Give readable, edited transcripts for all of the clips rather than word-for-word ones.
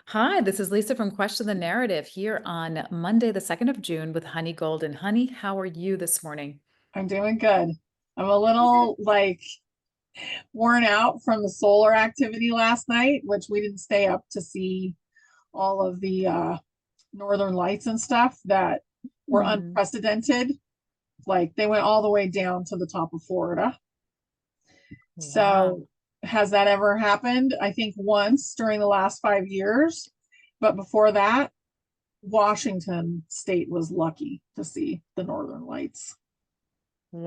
Hi, this is Lisa from Question the Narrative here on Monday, the 2nd of June with Honey Golden. Honey, how are you this morning? I'm doing good. I'm a little worn out from the solar activity last night, which we didn't stay up to see all of the northern lights and stuff that were Hmm. unprecedented. Like they went all the way down to the top of Florida. Wow. So has that ever happened? I think once during the last 5 years. But before that, Washington state was lucky to see the northern lights.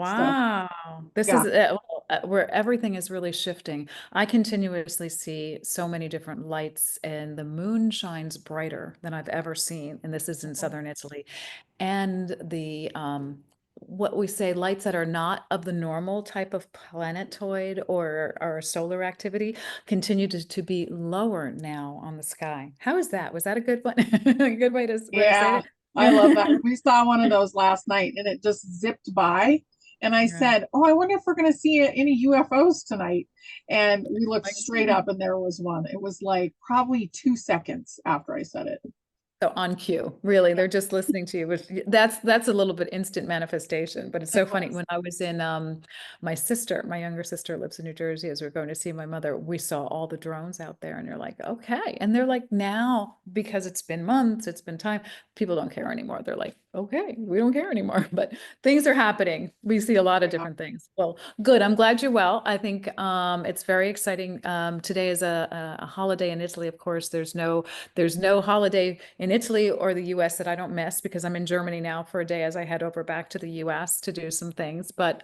So Wow. This is yeah. where everything is really shifting. I continuously see so many different lights, and the moon shines brighter than I've ever seen. And this is in Mhm. southern Italy. And the what we say lights that are not of the normal type of planetoid or solar activity continue to be lower now on the sky. How is that? Was that a good one? A good way to say Yeah, it? I love that. We saw one of those last night and it just zipped by. And I Yeah. said, "Oh, I wonder if we're going to see any UFOs tonight." And we looked Like, straight up and there was one. It was like probably 2 seconds after I said it. so on cue, really, Yeah, they're just listening to you, which that's a little bit instant manifestation. But it's it so funny was. when I was in my younger sister lives in New Jersey, as we are going to see my mother, we saw all the drones out there, and you're like, okay. And they're like, now, because it's been months, it's been time, people don't care anymore. They're like, okay, we don't care anymore. But things are happening. We see a lot of Yeah. different things. Well, good. I'm glad you're well. I think it's very exciting. Today is a holiday in Italy, of course. There's no holiday in Italy or the US that I don't miss because I'm in Germany now for a day as I head over back to the US to do some things. But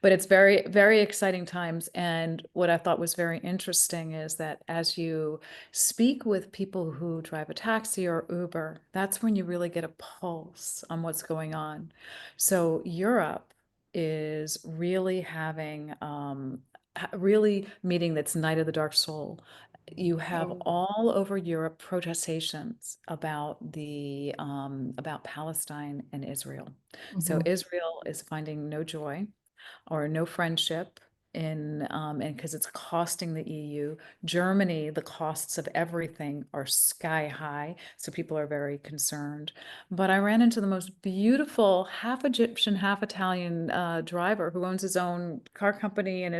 it's very, very exciting times. And what I thought was very interesting is that as you speak with people who drive a taxi or Uber, that's when you really get a pulse on what's going on. So Europe is really having really meeting that's night of the dark soul. You have Oh, all over Europe protestations about Palestine and Israel. So mhm, Israel is finding no joy or no friendship and because it's costing the EU. Germany, the costs of everything are sky high, so people are very concerned. But I ran into the most beautiful half Egyptian, half Italian driver who owns his own car company and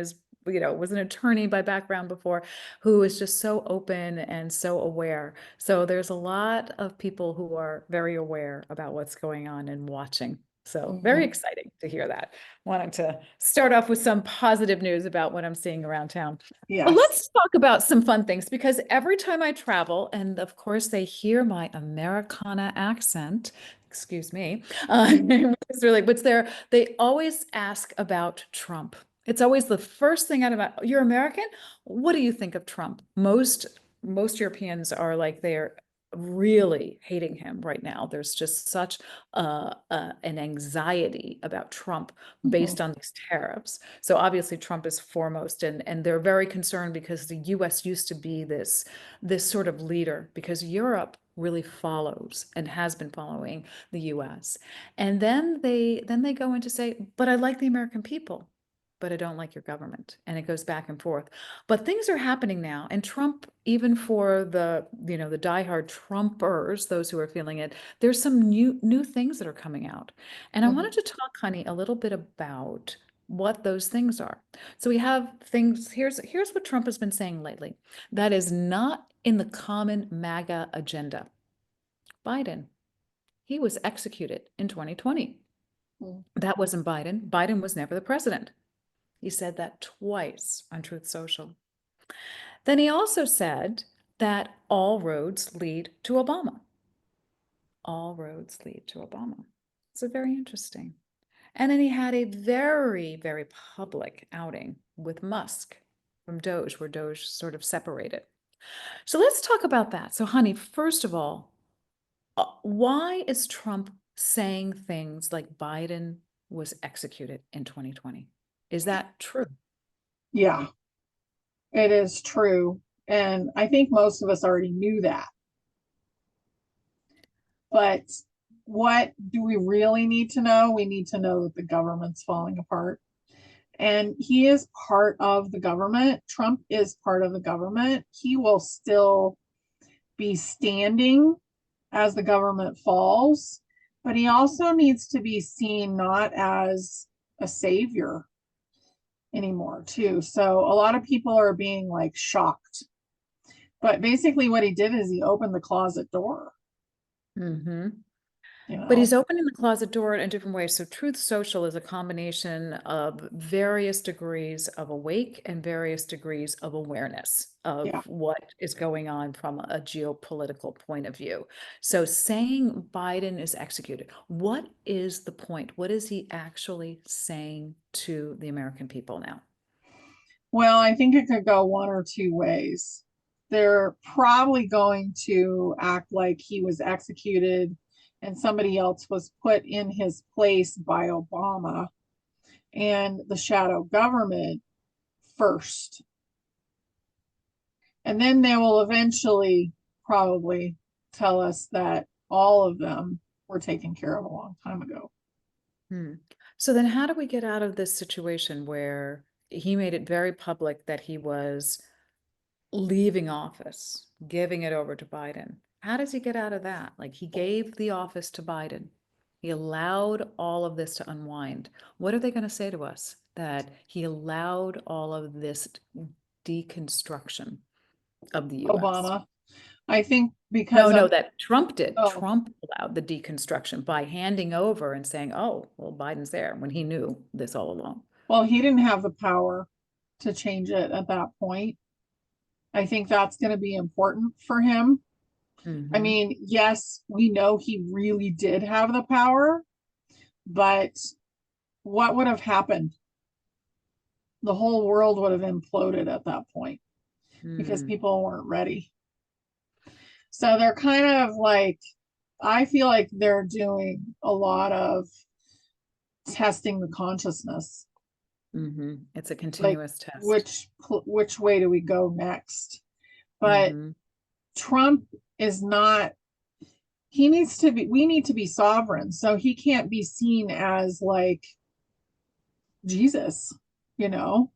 was an attorney by background before, who is just so open and so aware. So there's a lot of people who are very aware about what's going on and watching. So very mhm. exciting to hear that. Wanting to start off with some positive news about what I'm seeing around town. But Yes. let's talk about some fun things because every time I travel, and of course they hear my Americana accent, excuse me, which is really what's there, they always ask about Trump. It's always the first thing out of you're American? What do you think of Trump? Most Europeans are like they're really hating him right now. There's just such an anxiety about Trump Mhm, based on these tariffs. So obviously Trump is foremost, and they're very concerned because the U.S. used to be this sort of leader because Europe really follows and has been following the U.S. And then they go in to say, but I like the American people, but I don't like your government. And it goes back and forth. But things are happening now. And Trump, even for the diehard Trumpers, those who are feeling it, there's some new things that are coming out. And I mhm, wanted to talk, honey, a little bit about what those things are. So we have things, here's what Trump has been saying lately. That is not in the common MAGA agenda. Biden, he was executed in 2020. mhm, That wasn't Biden. Biden was never the president. He said that twice on Truth Social. Then he also said that all roads lead to Obama. All roads lead to Obama. So very interesting. And then he had a very, very public outing with Musk from Doge, where Doge sort of separated. So let's talk about that. So, honey, first of all, why is Trump saying things like Biden was executed in 2020? Is that true? Yeah, it is true. And I think most of us already knew that. But what do we really need to know? We need to know that the government's falling apart. And he is part of the government. Trump is part of the government. He will still be standing as the government falls, but he also needs to be seen not as a savior anymore, too. So a lot of people are being like shocked. But basically, what he did is he opened the closet door, Mm-hmm. you But know. he's opening the closet door in a different way. So Truth Social is a combination of various degrees of awake and various degrees of awareness Yeah. of what is going on from a geopolitical point of view. So saying Biden is executed, what is the point? What is he actually saying to the American people now? Well, I think it could go one or two ways. They're probably going to act like he was executed and somebody else was put in his place by Obama and the shadow government first. And then they will eventually probably tell us that all of them were taken care of a long time ago. Hmm. So then how do we get out of this situation where he made it very public that he was leaving office, giving it over to Biden? How does he get out of that? Like he gave the office to Biden. He allowed all of this to unwind. What are they going to say to us? That he allowed all of this deconstruction of the US? Obama, I think No, because no, that Trump did. oh, Trump allowed the deconstruction by handing over and saying, oh, well, Biden's there when he knew this all along. well, he didn't have the power to change it at that point. I think that's going to be important for him. I Hmm. mean, yes, we know he really did have the power, but what would have happened? The whole world would have imploded at that point because Hmm. people weren't ready. So they're kind of like, I feel like they're doing a lot of testing the consciousness, Hmm. It's a like continuous test. which way do we go next? But Hmm. Trump is not, he needs to be, we need to be sovereign. So he can't be seen as like Jesus,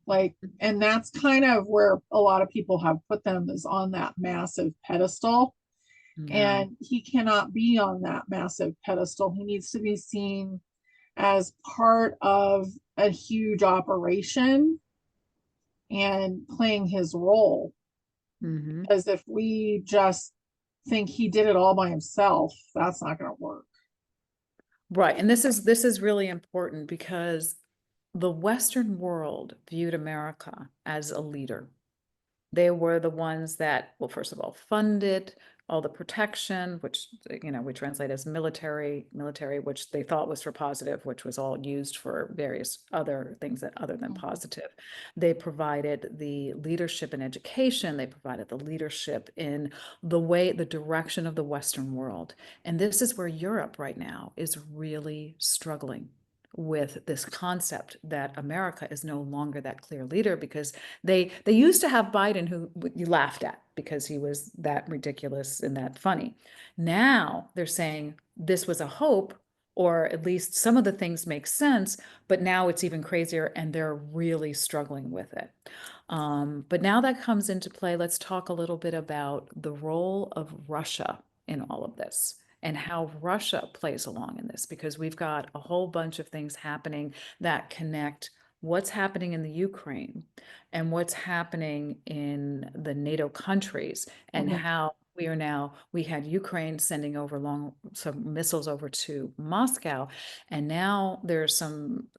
like, and that's kind of where a lot of people have put them, is on that massive pedestal. Yeah. And he cannot be on that massive pedestal. He needs to be seen as part of a huge operation and playing his role. Hmm. Because if we just think he did it all by himself, that's not going to work. Right. And this is really important because the Western world viewed America as a leader. They were the ones that, well, first of all, funded all the protection, which, we translate as military, which they thought was for positive, which was all used for various other things that other than positive. They provided the leadership in education. They provided the leadership in the direction of the Western world. And this is where Europe right now is really struggling with this concept that America is no longer that clear leader, because they used to have Biden, who you laughed at because he was that ridiculous and that funny. Now they're saying this was a hope, or at least some of the things make sense, but now it's even crazier and they're really struggling with it. But now that comes into play, let's talk a little bit about the role of Russia in all of this and how Russia plays along in this, because we've got a whole bunch of things happening that connect what's happening in the Ukraine and what's happening in the NATO countries, and Mhm. how we had Ukraine sending over some missiles over to Moscow, and now there's some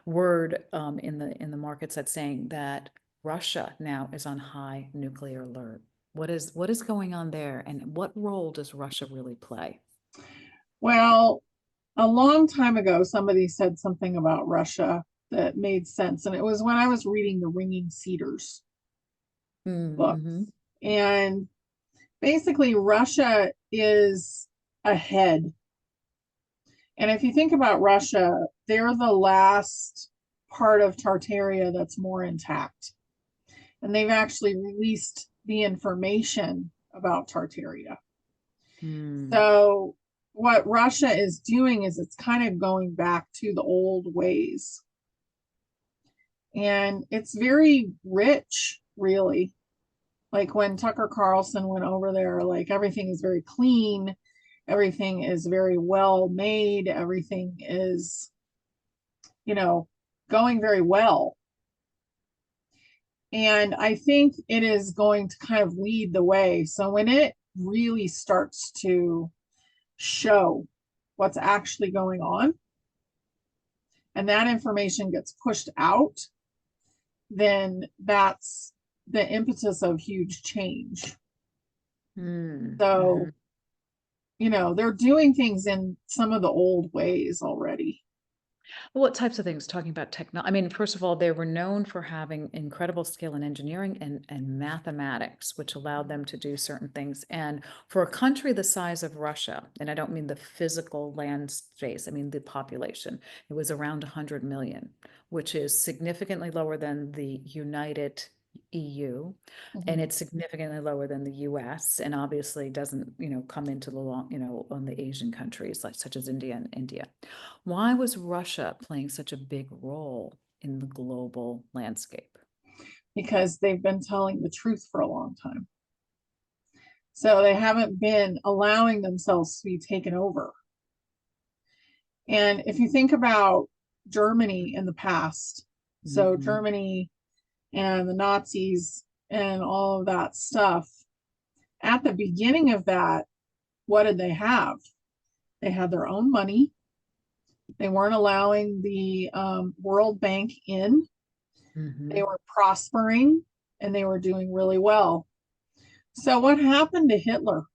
word in the markets that's saying that Russia now is on high nuclear alert. What is going on there, and what role does Russia really play? Well, a long time ago, somebody said something about Russia that made sense. And it was when I was reading the Ringing Cedars book. Mm-hmm. And basically, Russia is ahead. And if you think about Russia, they're the last part of Tartaria that's more intact. And they've actually released the information about Tartaria. Mm. So, what Russia is doing is it's kind of going back to the old ways. And it's very rich, really. Like when Tucker Carlson went over there, like everything is very clean, everything is very well made, everything is, you know, going very well. And I think it is going to kind of lead the way. So when it really starts to show what's actually going on and that information gets pushed out, then that's the impetus of huge change. So, Mm-hmm. they're doing things in some of the old ways already. What types of things? Talking about technology. I mean, first of all, they were known for having incredible skill in engineering and mathematics, which allowed them to do certain things. And for a country the size of Russia, and I don't mean the physical land space, I mean the population, it was around 100 million, which is significantly lower than the United EU, and Mhm. it's significantly lower than the US, and obviously doesn't, come into the long, on the Asian countries like such as India and India. Why was Russia playing such a big role in the global landscape? Because they've been telling the truth for a long time. So they haven't been allowing themselves to be taken over. And if you think about Germany in the past, so Mhm. Germany and the Nazis and all of that stuff, at the beginning of that, what did they have? They had their own money. They weren't allowing the World Bank in. They Mhm. were prospering and they were doing really well. So, what happened to Hitler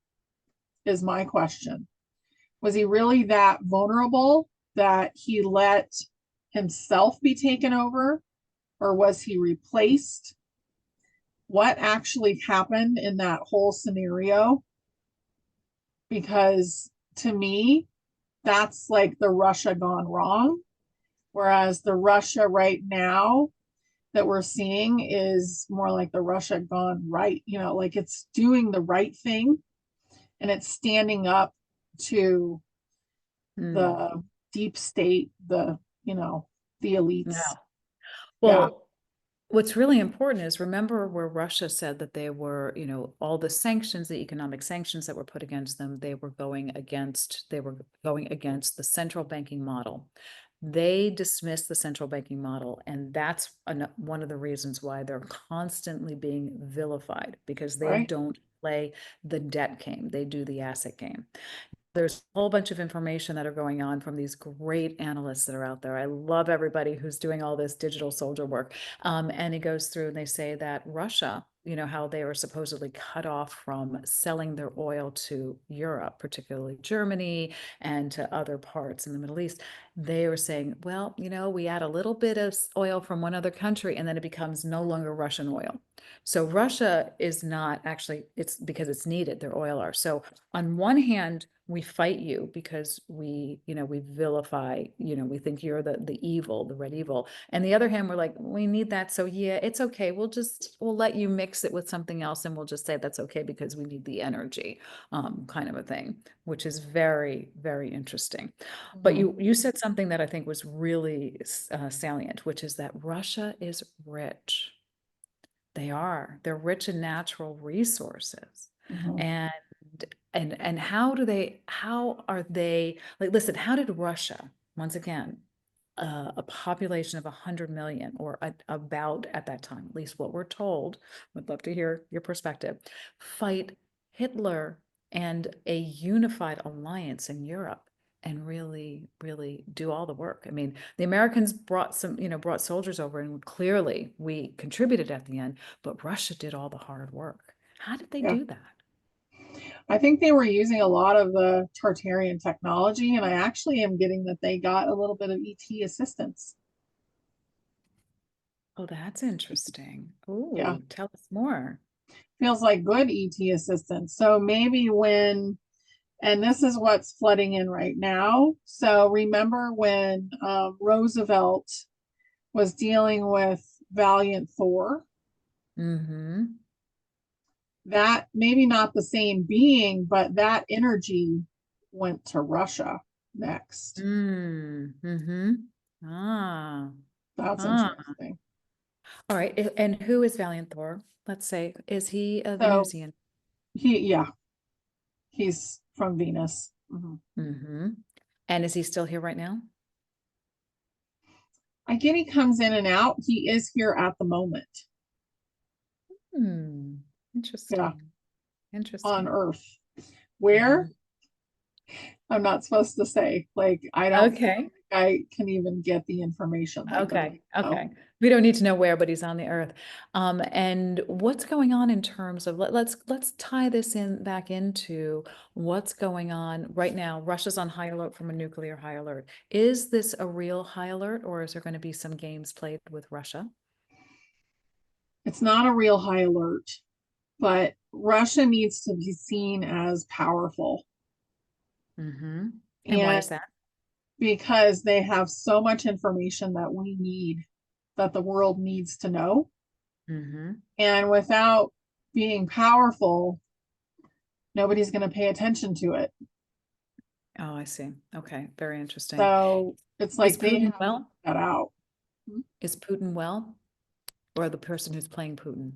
is my question. Was he really that vulnerable that he let himself be taken over, or was he replaced? What actually happened in that whole scenario? Because to me, that's like the Russia gone wrong. Whereas the Russia right now that we're seeing is more like the Russia gone right, like it's doing the right thing and it's standing up to Mm. the deep state, the elites. Yeah. Yeah, Well, what's really important is remember where Russia said that they were, all the sanctions, the economic sanctions that were put against them, they were going against the central banking model. They dismissed the central banking model, and that's one of the reasons why they're constantly being vilified because they right. don't play the debt game, they do the asset game. There's a whole bunch of information that are going on from these great analysts that are out there. I love everybody who's doing all this digital soldier work. And he goes through and they say that Russia, how they were supposedly cut off from selling their oil to Europe, particularly Germany and to other parts in the Middle East. They were saying, well, we add a little bit of oil from one other country and then it becomes no longer Russian oil. So Russia is not actually, it's because it's needed, their oil are. So on one hand, we fight you because we vilify, we think you're the evil, the red evil. And the other hand, we're like, we need that. So yeah, it's okay. We'll let you mix it with something else and we'll just say that's okay because we need the energy, kind of a thing, which is very, very interesting. But Mhm. you said something that I think was really salient, which is that Russia is rich. They are. They're rich in natural resources. Mhm. And and how are they like listen, how did Russia, once again, a population of 100 million or about at that time, at least what we're told, would love to hear your perspective, fight Hitler and a unified alliance in Europe and really, really do all the work. I mean, the Americans brought soldiers over and clearly we contributed at the end, but Russia did all the hard work. How did they Yeah. do that? I think they were using a lot of the Tartarian technology, and I actually am getting that they got a little bit of ET assistance. Oh, that's interesting. Yeah, Oh, tell us more. feels like good ET assistance. So maybe and this is what's flooding in right now. So remember when Roosevelt was dealing with Valiant Thor? Mm-hmm. That maybe not the same being, but that energy went to Russia next. Mm, mm-hmm. Ah, That's ah. interesting. All right. And who is Valiant Thor? Let's say, is he a So Venusian? yeah, he's from Venus. Mhm. Mm-hmm. And is he still here right now? I get he comes in and out. He is here at the moment. Hmm. Yeah, Interesting. on Interesting. Earth. Where? Mhm. I'm not supposed to say. Like, I don't feel Okay. like I can even get the information like that. Okay. So Okay. We don't need to know where, but he's on the earth. And what's going on in terms of let's tie this in back into what's going on right now. Russia's on high alert from a nuclear high alert. Is this a real high alert, or is there going to be some games played with Russia? it's not a real high alert, but Russia needs to be seen as powerful. Mm-hmm. And why And is that? because they have so much information that we need, that the world needs to know. Mm-hmm. And without being powerful, nobody's going to pay attention to it. Oh, I see. Okay. Very interesting. So it's Is like they Putin have to well? put that out. Is Putin well? Or the person who's playing Putin?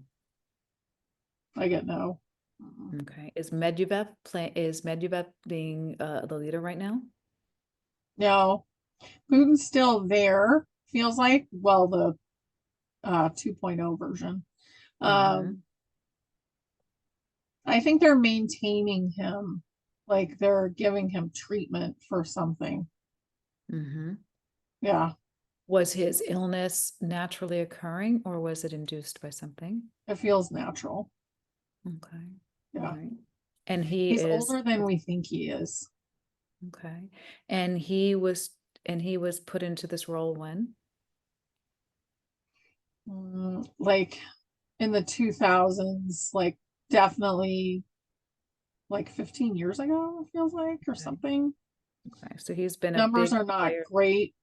I get no. Okay. Is Medvedev being the leader right now? No, Putin's still there, feels like. Well, the 2.0 version. Mm-hmm. Um, I think they're maintaining him, like they're giving him treatment for something. Mm-hmm. Yeah, Was his illness naturally occurring or was it induced by something? it feels natural. Okay. All Yeah. right. And he He's is older than we think he is. okay. And he was put into this role when? Like in the 2000s, like definitely like 15 years ago, it feels like, or Okay. something. Okay. So he's been a Numbers big are not player. great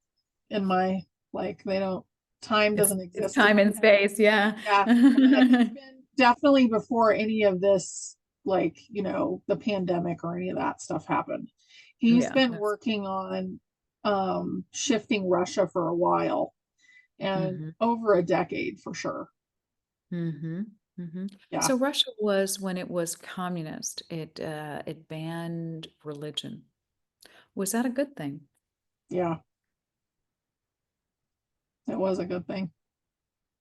in my, like, they don't, time It's doesn't it's exist in time my and head. space, yeah. Yeah, but he's been definitely before any of this, like, the pandemic or any of that stuff happened. He's Yeah. been That's working on shifting Russia for a while and mm-hmm. over a decade for sure. Mm-hmm. Mm-hmm. Yeah, So Russia was when it was communist, it banned religion. Was that a good thing? yeah, it was a good thing.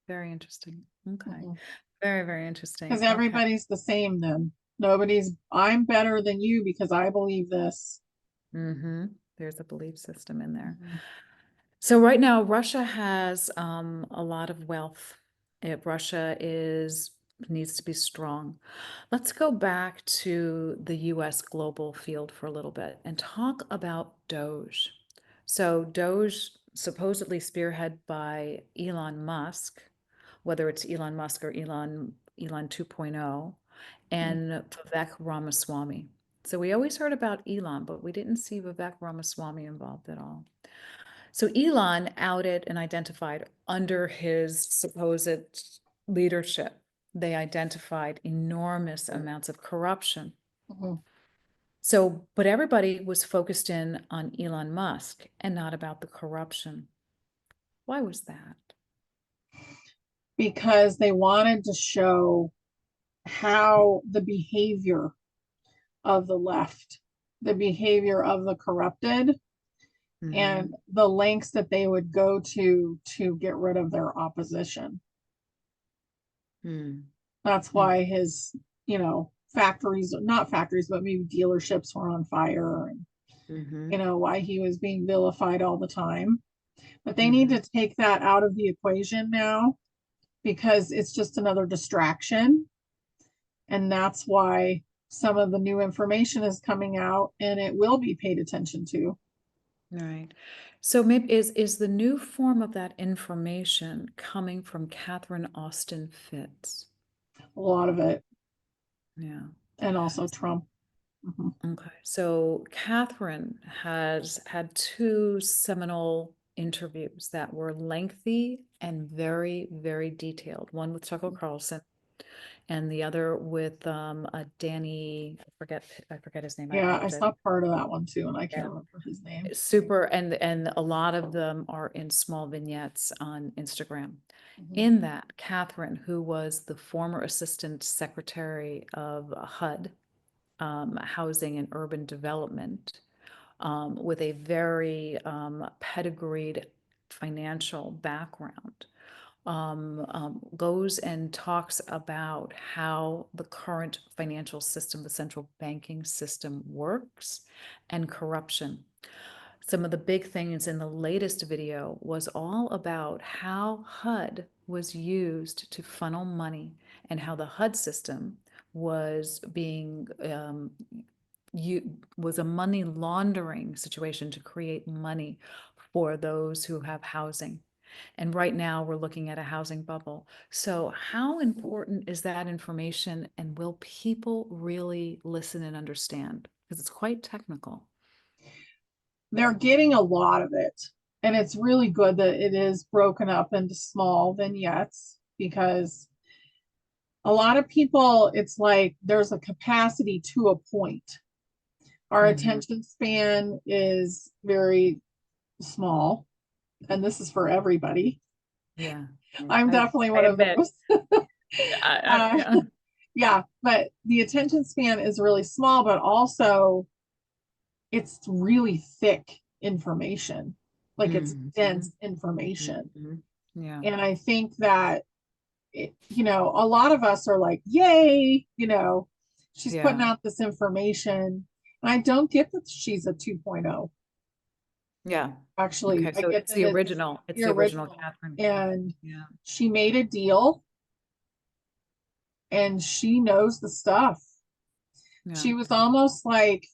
Very interesting. Okay. Because Very, very interesting. Okay. everybody's the same then. Nobody's, I'm better than you because I believe this. Mm-hmm. There's a belief system in there. Mhm. So right now, Russia has a lot of wealth. Russia is needs to be strong. Let's go back to the US global field for a little bit and talk about Doge. So Doge, supposedly spearheaded by Elon Musk, whether it's Elon Musk or Elon 2.0, and Vivek Ramaswamy. So we always heard about Elon, but we didn't see Vivek Ramaswamy involved at all. So Elon outed and identified under his supposed leadership, they identified enormous amounts of corruption. Mhm. So, but everybody was focused in on Elon Musk and not about the corruption. Why was that? Because they wanted to show how the behavior of the left, the behavior of the corrupted, Mm-hmm. and the lengths that they would go to get rid of their opposition. Mm-hmm. That's why his, factories, not factories, but maybe dealerships were on fire, and Mm-hmm. why he was being vilified all the time. But they need Mm-hmm. to take that out of the equation now because it's just another distraction. And that's why some of the new information is coming out and it will be paid attention to. Right. So maybe is the new form of that information coming from Catherine Austin Fitts? A lot of it. Yeah. And also Trump. Mhm. Okay, so Catherine has had two seminal interviews that were lengthy and very, very detailed. One with Tucker Carlson and the other with Danny, I forget his name. I Yeah, I apologize. saw part of that one too, and I can't Yeah. remember his name. Super, and a lot of them are in small vignettes on Instagram. Mhm. In that, Catherine, who was the former Assistant Secretary of HUD, Housing and Urban Development, with a very pedigreed financial background, goes and talks about how the current financial system, the central banking system, works, and corruption. Some of the big things in the latest video was all about how HUD was used to funnel money and how the HUD system was being was a money laundering situation to create money for those who have housing. And right now we're looking at a housing bubble. So how important is that information, and will people really listen and understand? Because it's quite technical. They're getting a lot of it. And it's really good that it is broken up into small vignettes because a lot of people, it's like there's a capacity to a point. Our Mhm. attention span is very small, and this is for everybody. Yeah. I'm definitely I one of admit. those. uh, Yeah. yeah, but the attention span is really small, but also it's really thick information. Like it's Mhm. dense information. Mhm. Yeah. And I think that, a lot of us are like, yay, she's putting Yeah. out this information. And I don't get that she's a 2.0. Yeah. Actually, Okay. I So get it's that the it's original. It's the the original original. Catherine. And Yeah. she made a deal and she knows the stuff. Yeah. She was almost like,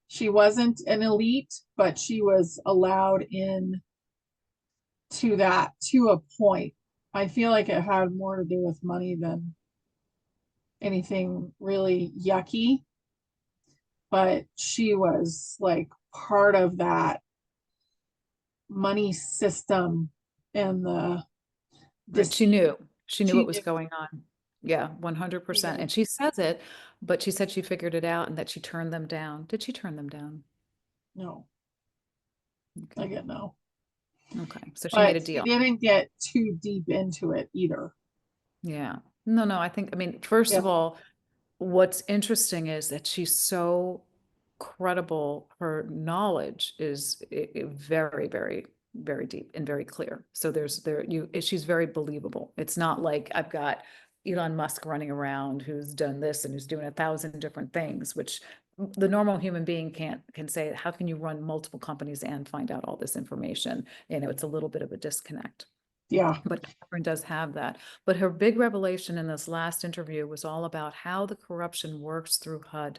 she wasn't an elite, but she was allowed in to that to a point. I feel like it had more to do with money than anything really yucky, but she was like part of that money system and the Right. She deceit. knew. She knew She what was knew, going on. Yeah, she 100%. knew. And she says it, but she said she figured it out and that she turned them down. Did she turn them down? No, I Okay. get no. Okay. So she made But a she deal. didn't get too deep into it either. Yeah. No, no, I mean, first Yeah, of all, what's interesting is that she's so credible. Her knowledge is very, very, very deep and very clear. So she's very believable. It's not like I've got Elon Musk running around who's done this and who's doing 1,000 different things, which the normal human being can say, how can you run multiple companies and find out all this information? It's a little bit of a disconnect. yeah, But Catherine does have that. But her big revelation in this last interview was all about how the corruption works through HUD,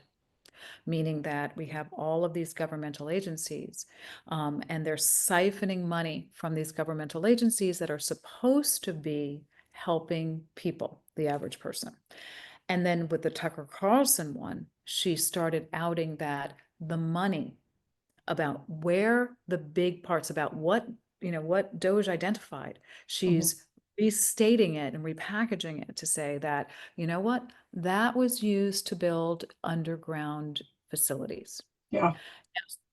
meaning that we have all of these governmental agencies, and they're siphoning money from these governmental agencies that are supposed to be helping people, the average person. And then with the Tucker Carlson one, she started outing that the money, about where the big parts, about what Doge identified. mhm, She's restating it and repackaging it to say that, what, that was used to build underground facilities. yeah,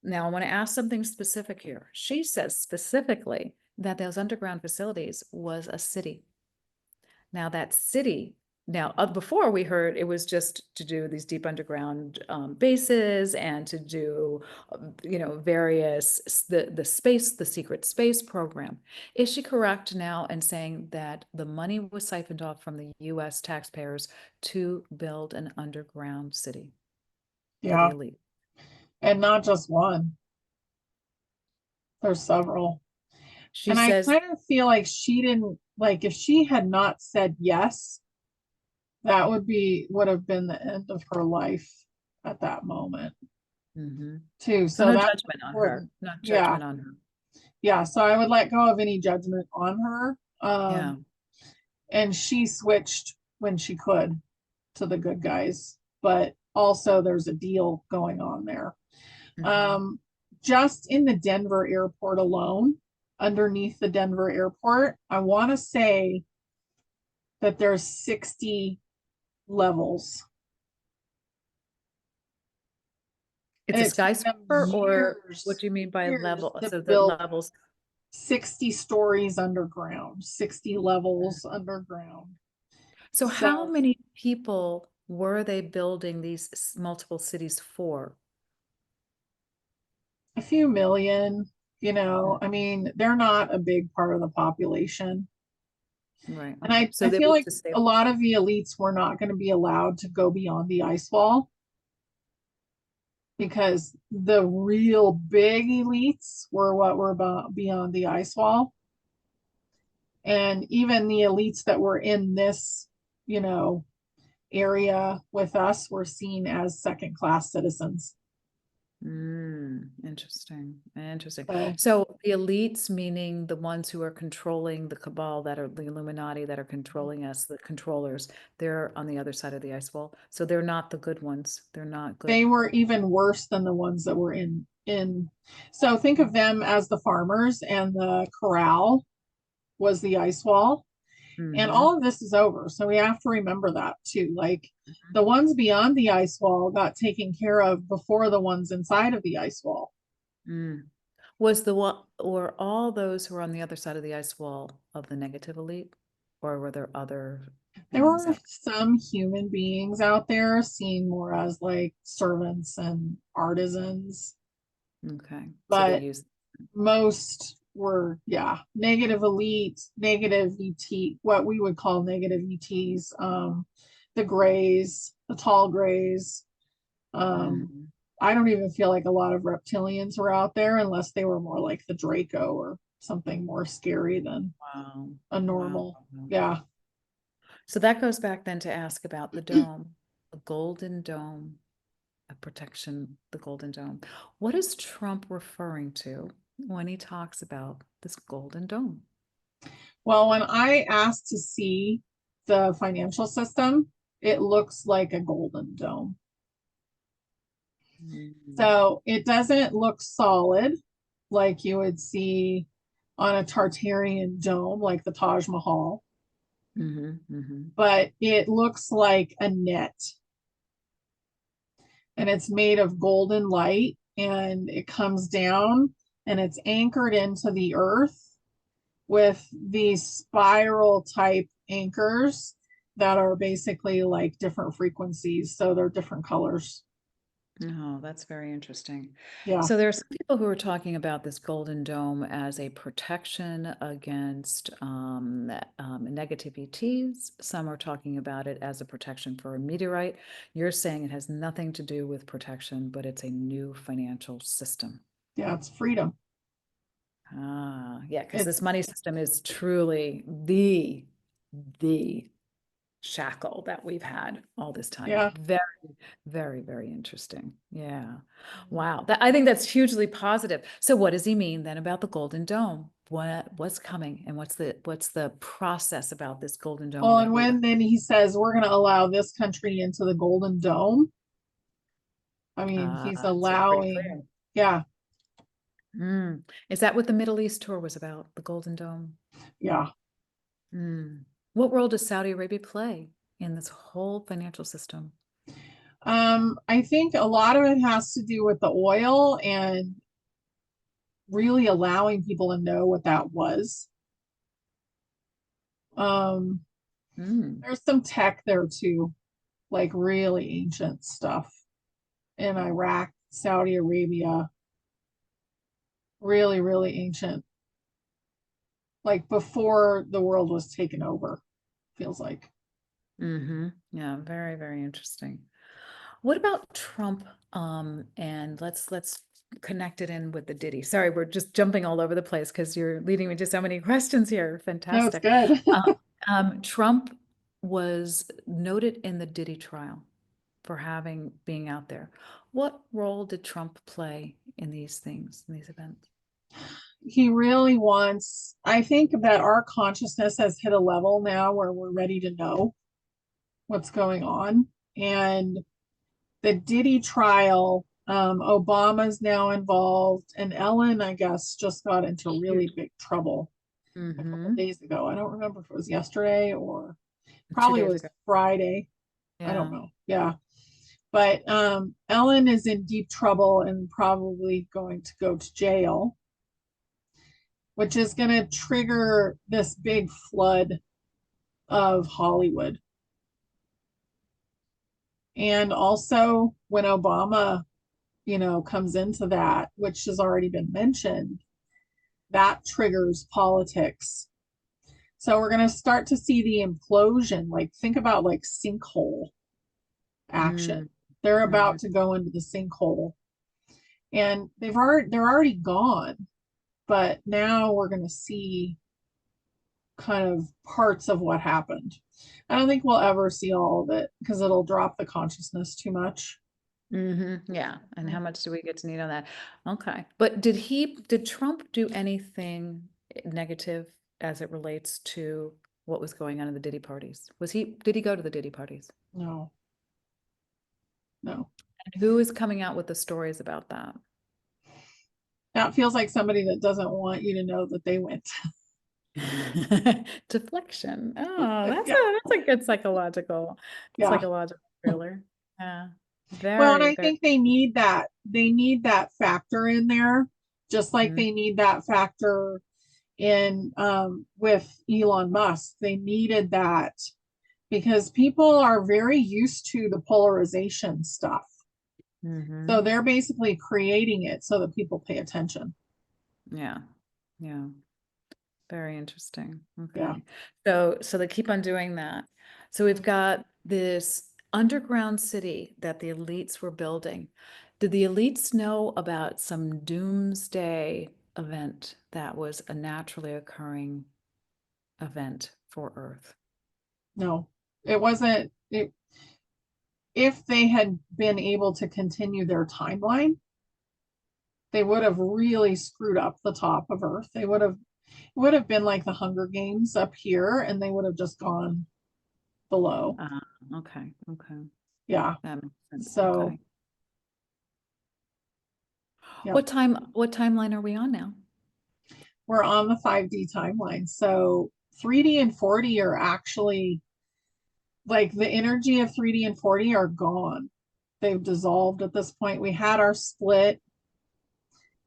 Now I want to ask something specific here. She says specifically that those underground facilities was a city. Now that city, before we heard it was just to do these deep underground bases and to do, various, the secret space program. Is she correct now in saying that the money was siphoned off from the US taxpayers to build an underground city for the yeah. elite? And not just one, there's several. She And I says, kind of feel like she didn't, like, if she had not said yes, that would have been the end of her life at that moment, mhm. too. So So no that's judgment on her, important. not Yeah. judgment on her. Yeah. So I would let go of any judgment on her. Yeah. And she switched when she could to the good guys, but also there's a deal going on there. Mhm. Um, just in the Denver airport alone, underneath the Denver airport, I want to say that there's 60 levels. It's And a it took them skyscraper, or what years, do you mean by years level? to So the build levels. 60 stories underground, 60 levels underground. So how So many people were they building these multiple cities for? a few million, Mm, I mean, they're not a big part of the population. right. And Okay. So I they feel was like to say, a lot of the elites were not going to be allowed to go beyond the ice wall because the real big elites were what were beyond the ice wall. And even the elites that were in this, you know, area with us were seen as second class citizens. interesting, interesting. So So the elites, meaning the ones who are controlling the cabal, that are the Illuminati that are controlling us, the controllers, they're on the other side of the ice wall. So they're not the good ones. They're not they good. were even worse than the ones that were in. So think of them as the farmers, and the corral was the ice wall. And Mm-hmm. all of this is over. So we have to remember that too. Like the ones beyond the ice wall got taken care of before the ones inside of the ice wall. Mm. Was the one, or all those who were on the other side of the ice wall of the negative elite, or were there other There beings were out some human beings out there seen more as like servants and artisans, there? Okay, so they but use. most were, yeah, negative elite, negative ET, what we would call negative ETs, the grays, the tall grays. Um, Mhm. I don't even feel like a lot of reptilians were out there unless they were more like the Draco or something more scary than Wow, a wow, normal. wow. Yeah. So that goes back then to ask about the dome, the golden dome, a protection, the golden dome. What is Trump referring to when he talks about this golden dome? Well, when I asked to see the financial system, it looks like a golden dome. Mm-hmm. So it doesn't look solid like you would see on a Tartarian dome, like the Taj Mahal, Mm-hmm. but it looks like a net, and it's made of golden light, and it comes down and it's anchored into the earth with these spiral type anchors that are basically like different frequencies. So they're different colors. Oh, that's very interesting. Yeah. So there are some people who are talking about this golden dome as a protection against negative ETs. Some are talking about it as a protection for a meteorite. You're saying it has nothing to do with protection, but it's a new financial system. Yeah. It's freedom. Ah, yeah, because It's, this money system is truly the shackle that we've had all this time. yeah. Very, very, very interesting. Yeah. Wow. That, I think that's hugely positive. So what does he mean then about the Golden Dome? What's coming, and what's the process about this Golden Dome Well, and that we when then he says we're going to allow this country into the Golden Dome, I mean, he's so pretty allowing, clear. yeah, Is that what the Middle East tour was about? The Golden Dome? yeah. Mm. What role does Saudi Arabia play in this whole financial system? I think a lot of it has to do with the oil and really allowing people to know what that was. Um, Mm. there's some tech there too, like really ancient stuff in Iraq, Saudi Arabia, really, really ancient, like before the world was taken over, feels like. Yeah, very, very interesting. What about Trump? And let's connect it in with the Diddy. Sorry, we're just jumping all over the place because you're leading me to so many questions here. No, it's Fantastic. good. Um, Trump was noted in the Diddy trial for having being out there. What role did Trump play in these things, in these events? He really wants, I think that our consciousness has hit a level now where we're ready to know what's going on. And the Diddy trial, Obama's now involved, and Ellen, I guess, just got into really Huge. big trouble a couple Mm-hmm. days ago. I don't remember if it was yesterday or, 2 probably days was ago. Friday. I don't Yeah. know. Yeah. But Ellen is in deep trouble and probably going to go to jail, which is going to trigger this big flood of Hollywood. And also, when Obama, comes into that, which has already been mentioned, that triggers politics. So we're going to start to see the implosion. Like, think about like sinkhole action. Mm, They're mhm. about to go into the sinkhole, and they're already gone. But now we're going to see kind of parts of what happened. I don't think we'll ever see all of it because it'll drop the consciousness too much. Yeah. And how much do we get to need on that? Okay. But did Trump do anything negative as it relates to what was going on in the Diddy parties? Did he go to the Diddy parties? No, no. And who is coming out with the stories about that? That feels like somebody that doesn't want you to know that they went. Deflection. Oh, that's Yeah, a good yeah. psychological thriller. Yeah. Well, and Very, I very. think they need that. They need that factor in there, just like Mm, they need that factor in with Elon Musk. They needed that because people are very used to the polarization stuff. So mhm. they're basically creating it so that people pay attention. Yeah. Yeah. Very interesting. Yeah. Okay. So they keep on doing that. So we've got this underground city that the elites were building. Did the elites know about some doomsday event that was a naturally occurring event for Earth? No, it wasn't. If they had been able to continue their timeline, they would have really screwed up the top of Earth. It would have been like the Hunger Games up here, and they would have just gone below. Uh, okay. Okay. Yeah. That makes sense. So, Okay. yep, What timeline are we on now? we're on the 5D timeline. So 3D and 4D are actually like the energy of 3D and 4D are gone. They've dissolved at this point. We had our split,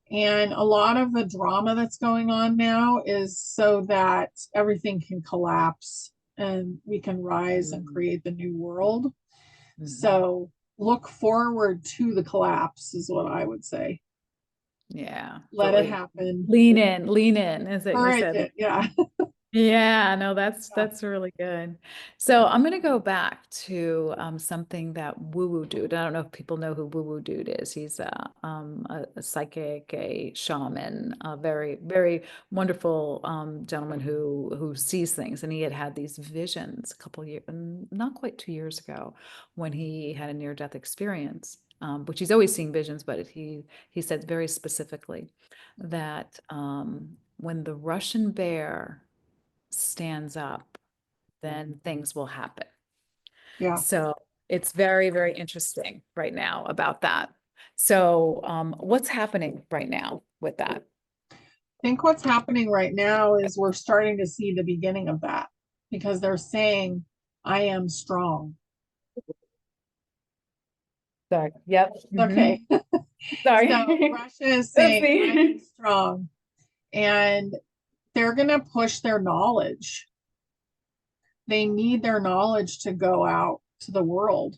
and a lot of the drama that's going on now is so that everything can collapse and we can rise and Mm-hmm. create the new world. Mm-hmm. So look forward to the collapse, is what I would say. Yeah. Let it happen. Lean in, as that you Encourage said. it. Yeah. Yeah, no, Yeah. that's really good. So I'm going to go back to something that Woo Woo Dude. I don't know if people know who Woo Woo Dude is. He's a psychic, a shaman, a very, very wonderful gentleman who sees things. And he had these visions a couple years, not quite 2 years ago, when he had a near-death experience. Which he's always seeing visions, but he said very specifically that when the Russian bear stands up, then things will happen. Yeah. So it's very, very interesting right now about that. So what's happening right now with that? I think what's happening right now is we're starting to see the beginning of that because they're saying, I am strong. Sorry. Yep. Okay. So Sorry. Russia is That's saying, I am me. strong. And they're going to push their knowledge. They need their knowledge to go out to the world.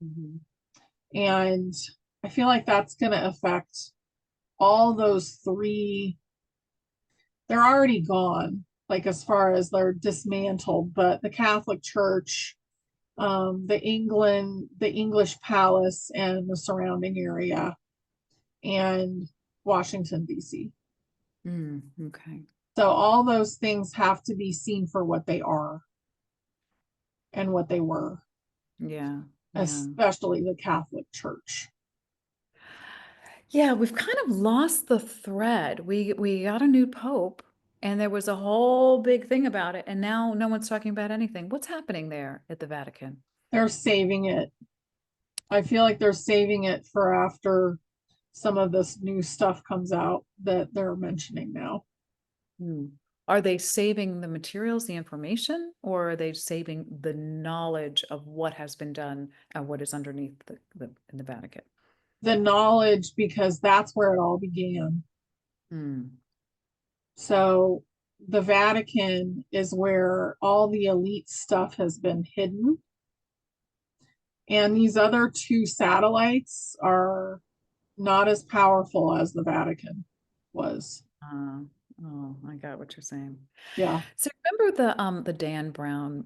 Mhm. And I feel like that's going to affect all those three. They're already gone, like as far as they're dismantled, but the Catholic Church, the English Palace and the surrounding area, and Washington, D.C. Okay. So all those things have to be seen for what they are and what they were, Yeah. Yeah. especially the Catholic Church. Yeah, we've kind of lost the thread. We got a new pope and there was a whole big thing about it, and now no one's talking about anything. What's happening there at the Vatican? They're saving it. I feel like they're saving it for after some of this new stuff comes out that they're mentioning now. Hmm. are they saving the materials, the information, or are they saving the knowledge of what has been done and what is underneath in the Vatican? The knowledge, because that's where it all began. Hmm. So the Vatican is where all the elite stuff has been hidden. And these other two satellites are not as powerful as the Vatican was. Uh, oh, I got what you're saying. Yeah. So remember the Dan Brown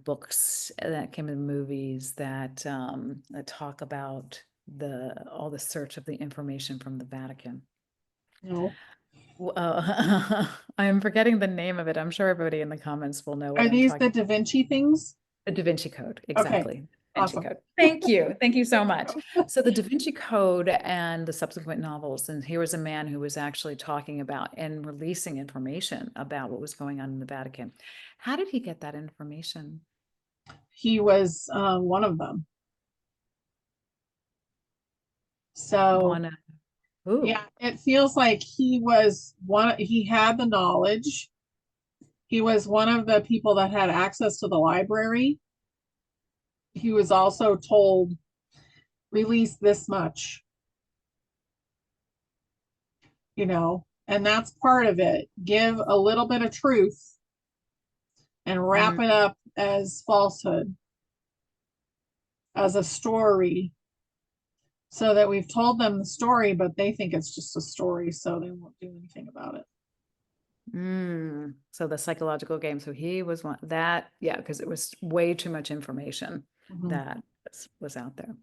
books that came in movies that talk about the all the search of the information from the Vatican. No. I am forgetting the name of it. I'm sure everybody in the comments will know what Are I'm these the talking. Da Vinci things? The Da Vinci Code, Okay. exactly. Da Vinci Awesome. Code. Thank you. Thank you so much. So the Da Vinci Code and the subsequent novels, and here was a man who was actually talking about and releasing information about what was going on in the Vatican. How did he get that information? He was one of them. So One, yeah, ooh, it feels like he was one, he had the knowledge. He was one of the people that had access to the library. He was also told, release this much, and that's part of it. Give a little bit of truth and wrap mm, it up as falsehood, as a story, so that we've told them the story, but they think it's just a story, so they won't do anything about it. So the psychological game. So he was one that, yeah, because it was way too much information Mhm. that was out there.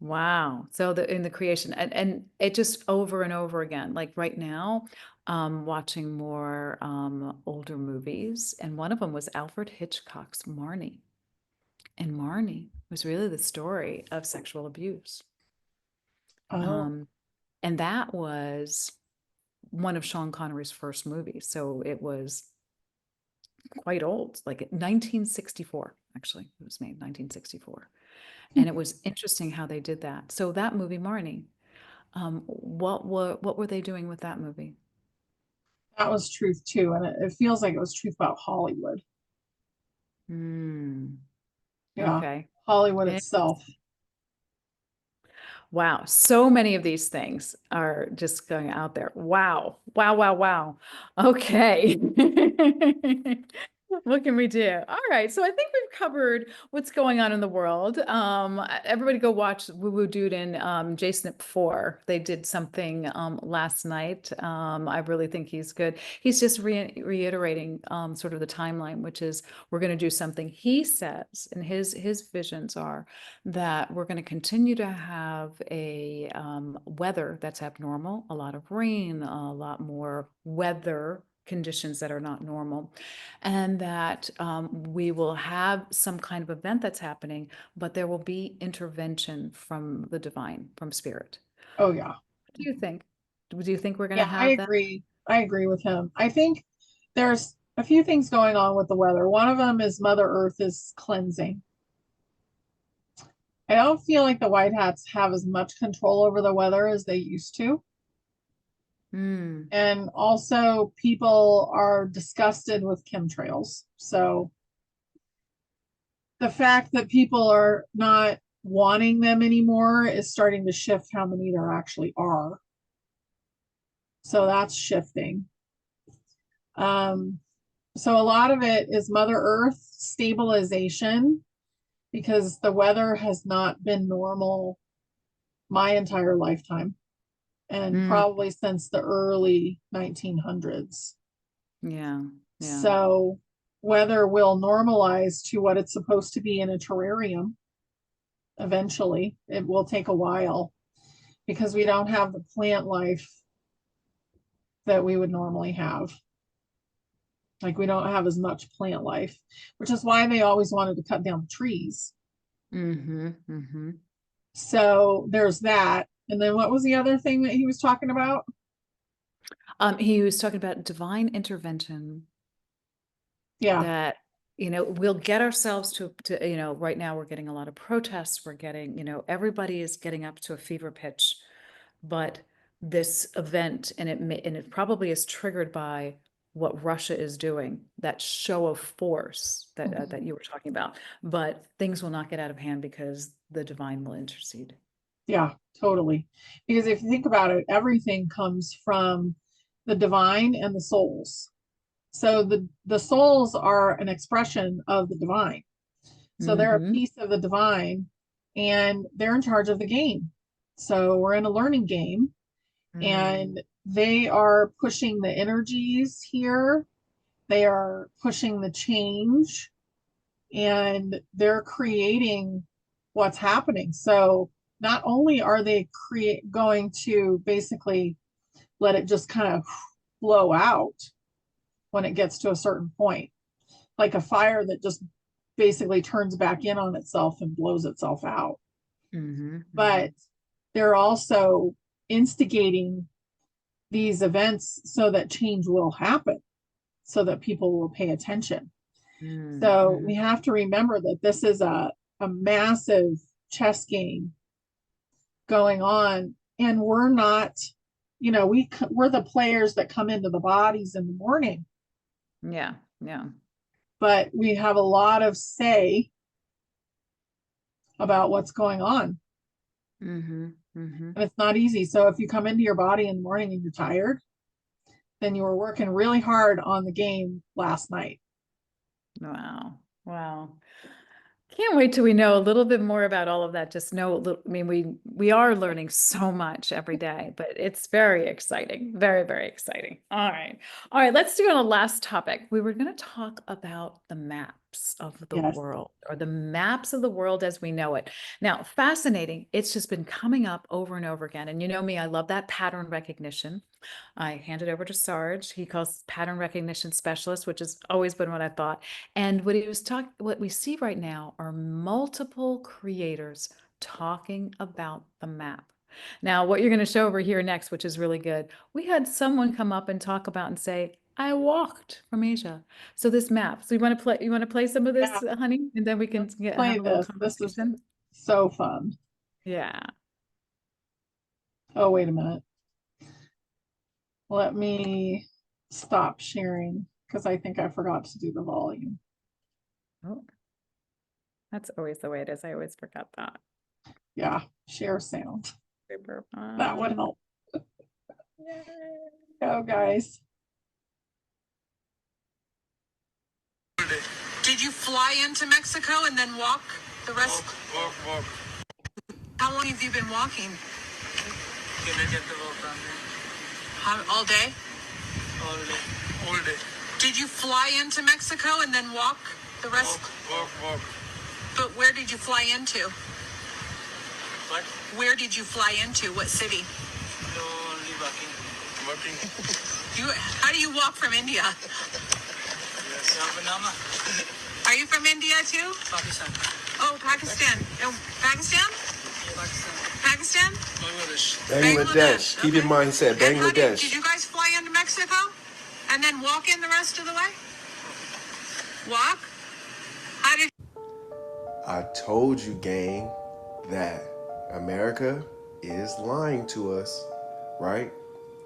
Wow. So the in the creation and it just over and over again. Like right now, watching more older movies, and one of them was Alfred Hitchcock's Marnie. And Marnie was really the story of sexual abuse. Oh, Um, and that was one of Sean Connery's first movies. So it was quite old, like 1964, actually. It was made 1964. And it was interesting how they did that. So that movie, Marnie, what were they doing with that movie? that was truth too, and it feels like it was truth about Hollywood. Hmm. Yeah, Okay. Hollywood itself. Interesting. Wow. So many of these things are just going out there. Wow. Wow, wow, wow. Okay. What can we do? All right. So I think we've covered what's going on in the world. Everybody go watch Woo Woo Dude and Jason at 4. They did something last night. I really think he's good. He's just reiterating sort of the timeline, which is we're going to do something. He says, and his visions are that we're going to continue to have a weather that's abnormal, a lot of rain, a lot more weather conditions that are not normal, and that we will have some kind of event that's happening, but there will be intervention from the divine, from spirit. Oh yeah. What do you think? Do you think we're going to Yeah, I have that? agree. I agree with him. I think there's a few things going on with the weather. One of them is Mother Earth is cleansing. I don't feel like the White Hats have as much control over the weather as they used to. Hmm. And also, people are disgusted with chemtrails. So the fact that people are not wanting them anymore is starting to shift how many there actually are. So that's shifting. Um, so a lot of it is Mother Earth stabilization because the weather has not been normal my entire lifetime and Hmm. probably since the early 1900s. Yeah. Yeah. So weather will normalize to what it's supposed to be in a terrarium eventually. It will take a while because we don't have the plant life that we would normally have. Like we don't have as much plant life, which is why they always wanted to cut down trees. Mm-hmm. Mm-hmm. So there's that. And then what was the other thing that he was talking about? He was talking about divine intervention Yeah. that we'll get ourselves to right now we're getting a lot of protests, we're getting everybody is getting up to a fever pitch, but this event and it probably is triggered by what Russia is doing, that show of force that that you were talking about. But things will not get out of hand because the divine will intercede. Yeah, totally. Because if you think about it, everything comes from the divine and the souls. So the souls are an expression of the divine. So they're a Mm-hmm. piece of the divine and they're in charge of the game. So we're in a learning game Mm. and they are pushing the energies here. They are pushing the change and they're creating what's happening. So not only are they going to basically let it just kind of blow out when it gets to a certain point, like a fire that just basically turns back in on itself and blows itself out. Mm-hmm. Mm-hmm. But they're also instigating these events so that change will happen, so that people will pay attention. So Mm-hmm. we have to remember that this is a massive chess game going on, and we're not, we're the players that come into the bodies in the morning, Yeah. Yeah. but we have a lot of say about what's going on. Mm-hmm. Mm-hmm. And it's not easy. So if you come into your body in the morning and you're tired, then you were working really hard on the game last night. Wow. Wow. Can't wait till we know a little bit more about all of that. Just know, I mean, we are learning so much every day, but it's very exciting. Very, very exciting. All right. All right, let's do on the last topic. We were going to talk about the maps of the Yes. world, or the maps of the world as we know it. Now, fascinating. It's just been coming up over and over again. And you know me, I love that pattern recognition. I hand it over to Sarge. He calls pattern recognition specialist, which has always been what I thought. And what he was talking, what we see right now are multiple creators talking about the map. Now, what you're going to show over here next, which is really good, we had someone come up and talk about and say, I walked from Asia. So this map. So you want to play some of Yeah. this, honey, and then we can Let's have play a little this. This is conversation. so fun. Yeah. Oh, wait a minute. Let me stop sharing because I think I forgot to do the volume. Oh, that's always the way it is. I always forgot that. Yeah, share sound. Super That would fun. help. Yay. Go, guys. Did you fly into Mexico and then walk the rest? Walk. How long have you been walking? Can I get the walk on All day? all day? Did you fly into Mexico and then walk the rest? Walk. But where did you fly into? What? Where did you fly into? What city? No, only walking. Walking. How do you walk from India? Yes. Nama. Are you from India too? Pakistan. Oh, Pakistan. Oh, Pakistan? Pakistan? Bangladesh. Bangladesh. Keep in mind, he said And how did Bangladesh. you guys fly into Mexico and then walk in the rest of the way? Walk? How did I told you, gang, that America is lying to us, right?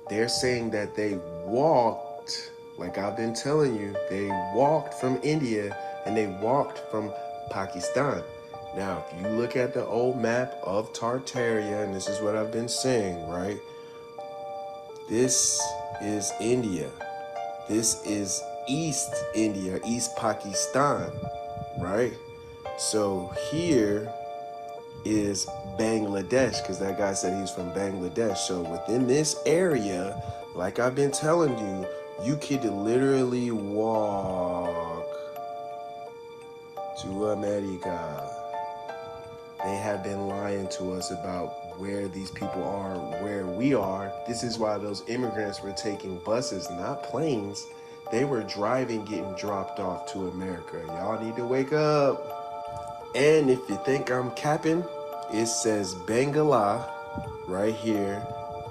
They're saying that they walked, like I've been telling you, they walked from India and they walked from Pakistan. Now, if you look at the old map of Tartaria, and this is what I've been saying, right? This is India. This is East India, East Pakistan, right? So here is Bangladesh, because that guy said he's from Bangladesh. So within this area, like I've been telling you, you could literally walk to America. They have been lying to us about where these people are, where we are. This is why those immigrants were taking buses, not planes. They were driving, getting dropped off to America. Y'all need to wake up. And if you think I'm capping, it says Bangla right here,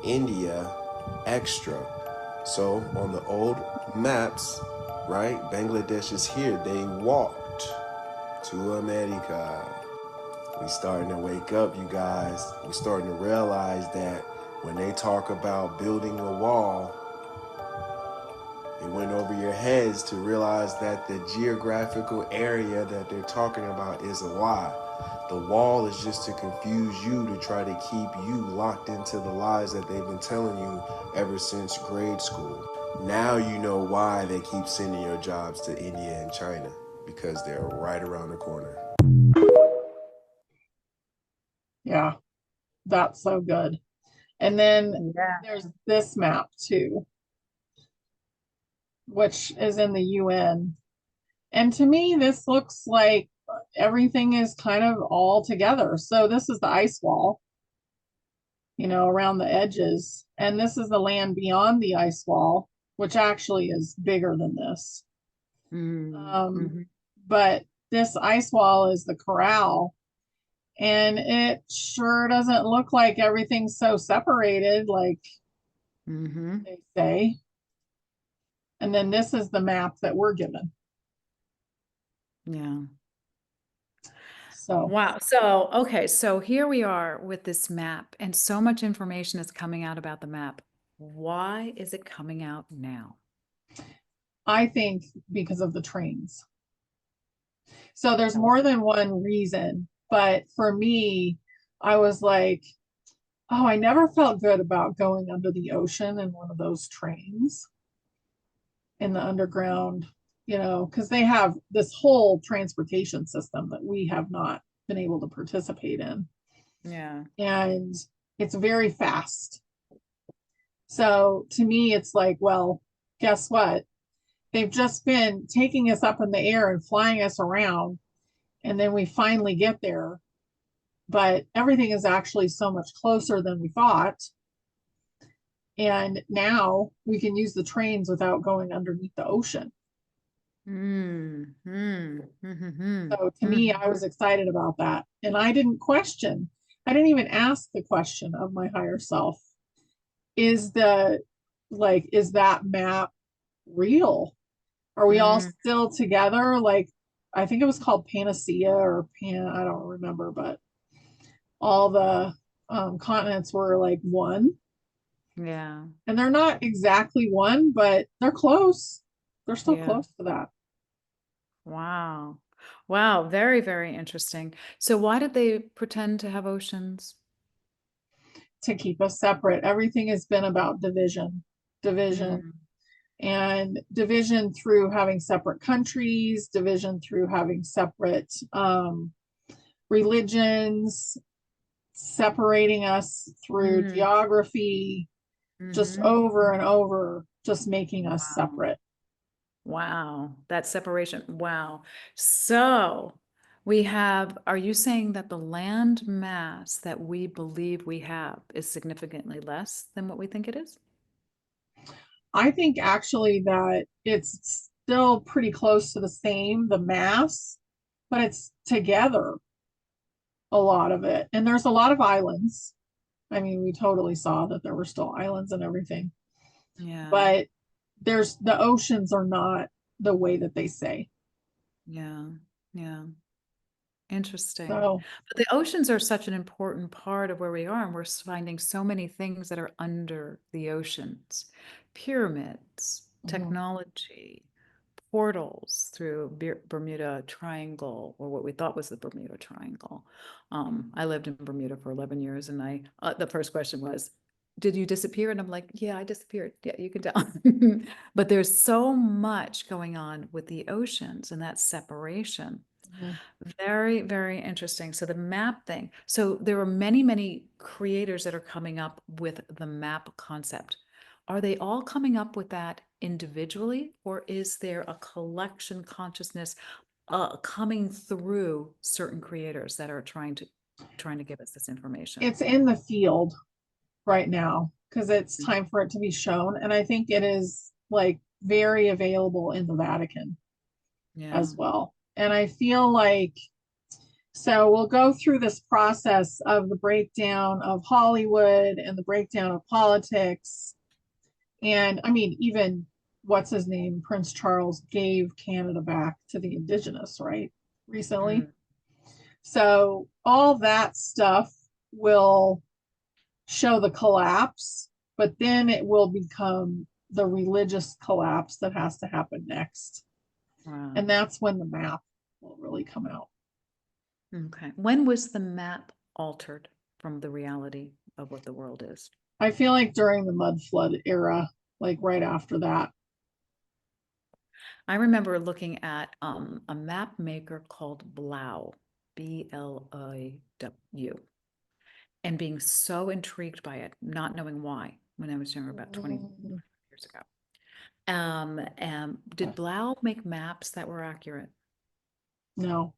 India, extra. So on the old maps, right, Bangladesh is here. They walked to America. We starting to wake up, you guys. We starting to realize that when they talk about building a wall, it went over your heads to realize that the geographical area that they're talking about is a lie. The wall is just to confuse you, to try to keep you locked into the lies that they've been telling you ever since grade school. Now you know why they keep sending your jobs to India and China, because they're right around the corner. Yeah, that's so good. And then Yeah. there's this map too, which is in the UN. And to me, this looks like everything is kind of all together. So this is the ice wall, around the edges. And this is the land beyond the ice wall, which actually is bigger than this. Mm-hmm. But this ice wall is the corral. And it sure doesn't look like everything's so separated, like Mm-hmm. they say. And then this is the map that we're given. Yeah. So, Wow. So, okay. So here we are with this map, and so much information is coming out about the map. Why is it coming out now? I think because of the trains. So there's more than one reason, but for me, I was like, oh, I never felt good about going under the ocean in one of those trains in the underground, because they have this whole transportation system that we have not been able to participate in. Yeah. And it's very fast. So to me, it's like, well, guess what? They've just been taking us up in the air and flying us around, and then we finally get there. But everything is actually so much closer than we thought. And now we can use the trains without going underneath the ocean. Mm-hmm. Mm-hmm. So to me, I was excited about that. And I didn't question, I didn't even ask the question of my higher self. Is that map real? Are we all still together? Like, I think it was called Panacea or I don't remember, but all the continents were like one. Yeah. And they're not exactly one, but they're close. They're still Yeah. close to that. Wow. Wow. Very, very interesting. So why did they pretend to have oceans? To keep us separate. Everything has been about division, Mm. and division through having separate countries, division through having separate religions, separating us through Mm. geography, just Mm-hmm. over and over, just making us Wow. separate. Wow. That separation. Wow. So we have, are you saying that the land mass that we believe we have is significantly less than what we think it is? I think actually that it's still pretty close to the same, the mass, but it's together a lot of it. And there's a lot of islands. I mean, we totally saw that there were still islands and everything, Yeah. but the oceans are not the way that they say. Yeah. Yeah. Interesting. So, But the oceans are such an important part of where we are, and we're finding so many things that are under the oceans. Pyramids, mhm. technology, portals through Bermuda Triangle, or what we thought was the Bermuda Triangle. I lived in Bermuda for 11 years, and the first question was, did you disappear? And I'm like, yeah, I disappeared. Yeah, you can tell. But there's so much going on with the oceans and that separation. Mhm. Very, very interesting. So the map thing. So there are many, many creators that are coming up with the map concept. Are they all coming up with that individually, or is there a collection consciousness coming through certain creators that are trying to give us this information? It's in the field right now because it's time for it to be shown. And I think it is like very available in the Vatican Yeah. as well. And I feel like, so we'll go through this process of the breakdown of Hollywood and the breakdown of politics. And I mean, even what's his name? Prince Charles gave Canada back to the Indigenous, right? Recently. Mm. So all that stuff will show the collapse, but then it will become the religious collapse that has to happen next. Wow. And that's when the map will really come out. Okay. When was the map altered from the reality of what the world is? I feel like during the mud flood era, like right after that. I remember looking at a map maker called Blau, Blaw, and being so intrigued by it, not knowing why when I was younger, about 20 Mm, years ago. Did Blau make maps that were accurate? no,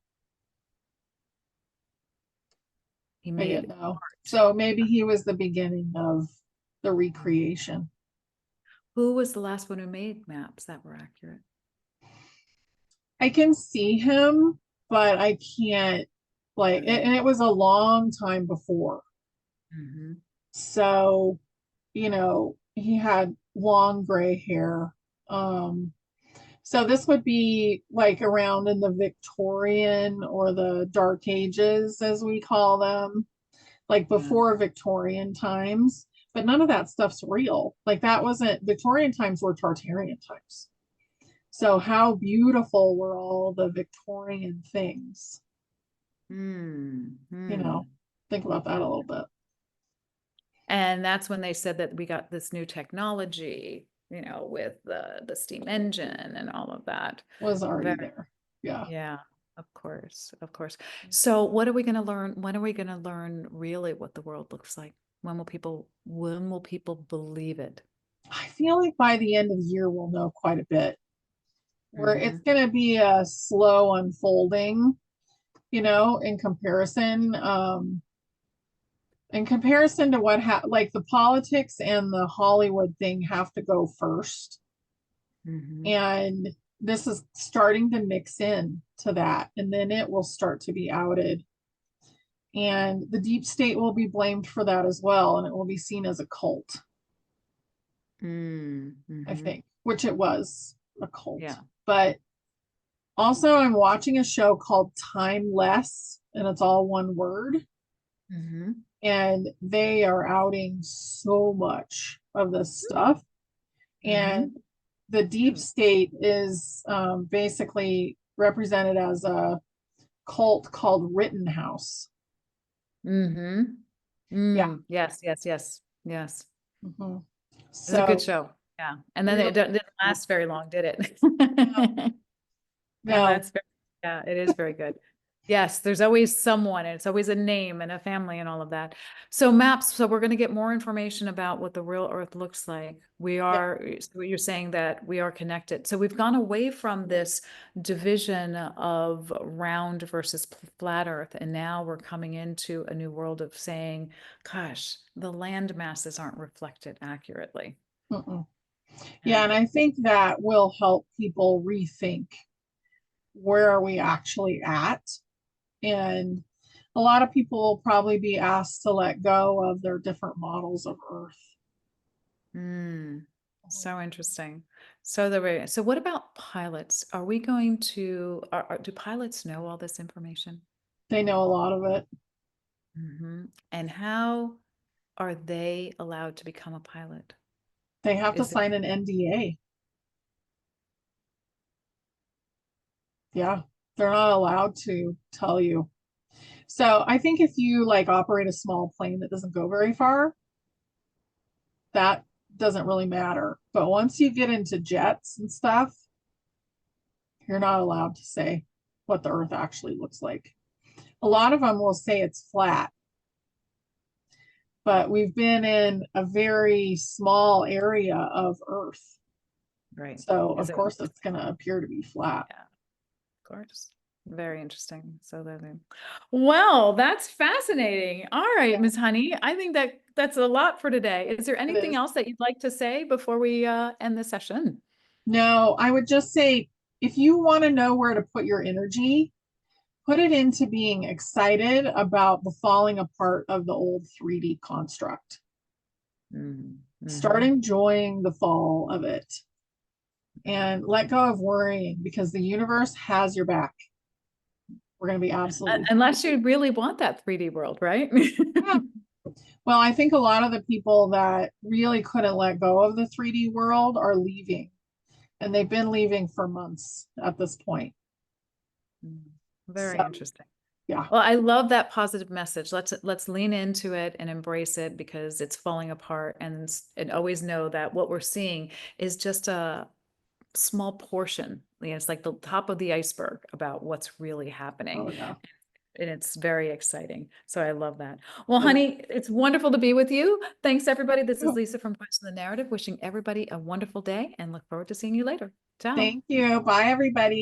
He I made didn't know. So maybe he was the beginning of the recreation. Who was the last one who made maps that were accurate? I can see him, but I can't like, and it was a long time before. Mm-hmm. So, you know, he had long gray hair. So this would be like around in the Victorian or the Dark Ages, as we call them, like before Victorian times. But none of that stuff's real. Like that wasn't Victorian times were Tartarian times. So how beautiful were all the Victorian things? You know, think about that a little bit. And that's when they said that we got this new technology, you know, with the steam engine and all of that. Was already Very, there. Yeah. yeah, of course, of course. So what are we going to learn? When are we going to learn really what the world looks like? When will people believe it? I feel like by the end of the year we'll know quite a bit. Where it's Mm-hmm. going to be a slow unfolding, you know, in comparison to like the politics and the Hollywood thing have to go first. Mm-hmm. And this is starting to mix in to that, and then it will start to be outed. And the deep state will be blamed for that as well, and it will be seen as a cult, I Mm-hmm. think, which it was a cult. Yeah. But also, I'm watching a show called Timeless, and it's all one word. Mm-hmm. And they are outing so much of this stuff. And the deep state is basically represented as a cult called Rittenhouse. Mm-hmm. Yeah. Yes, yes, yes, yes. Mhm. It was a good So show. Yeah. And then really, it didn't last very long, did it? no, And no, that's very, yeah, it is very good. Yes, there's always someone, and it's always a name and a family and all of that. So maps, so we're going to get more information about what the real Earth looks like. We yeah. are, so you're saying that we are connected. So we've gone away from this division of round versus flat Earth, and now we're coming into a new world of saying, gosh, the land masses aren't reflected accurately. Mm-mm. Yeah, and I think that will help people rethink where are we actually at. And a lot of people will probably be asked to let go of their different models of Earth. So interesting. So what about pilots? Are we going to, do pilots know all this information? They know a lot of it. And how are they allowed to become a pilot? They have to Is there, sign an NDA. Yeah, they're not allowed to tell you. So I think if you like operate a small plane that doesn't go very far, that doesn't really matter. But once you get into jets and stuff, you're not allowed to say what the Earth actually looks like. A lot of them will say it's flat, but we've been in a very small area of Earth. right? So Is of it, course it's going to appear to be flat. yeah, of course. Very interesting. So that, well, that's fascinating. All right, Yeah, Ms. Honey, I think that that's a lot for today. Is there it anything is. else that you'd like to say before we end the session? No, I would just say if you want to know where to put your energy, put it into being excited about the falling apart of the old 3D construct. Start enjoying the fall of it and let go of worrying because the universe has your back. We're going to be absolutely Unless you really want that 3D world, right? yeah. Well, I think a lot of the people that really couldn't let go of the 3D world are leaving, and they've been leaving for months at this point. Very So, interesting. yeah. Well, I love that positive message. Let's lean into it and embrace it because it's falling apart, and always know that what we're seeing is just a small portion. You know, it's like the top of the iceberg about what's really happening. Oh, yeah. And it's very exciting. So I love that. Well, Yeah. honey, it's wonderful to be with you. Thanks, everybody. This is Lisa from Question the Narrative, wishing everybody a wonderful day and look forward to seeing you later. Ciao. Thank you. Bye, everybody.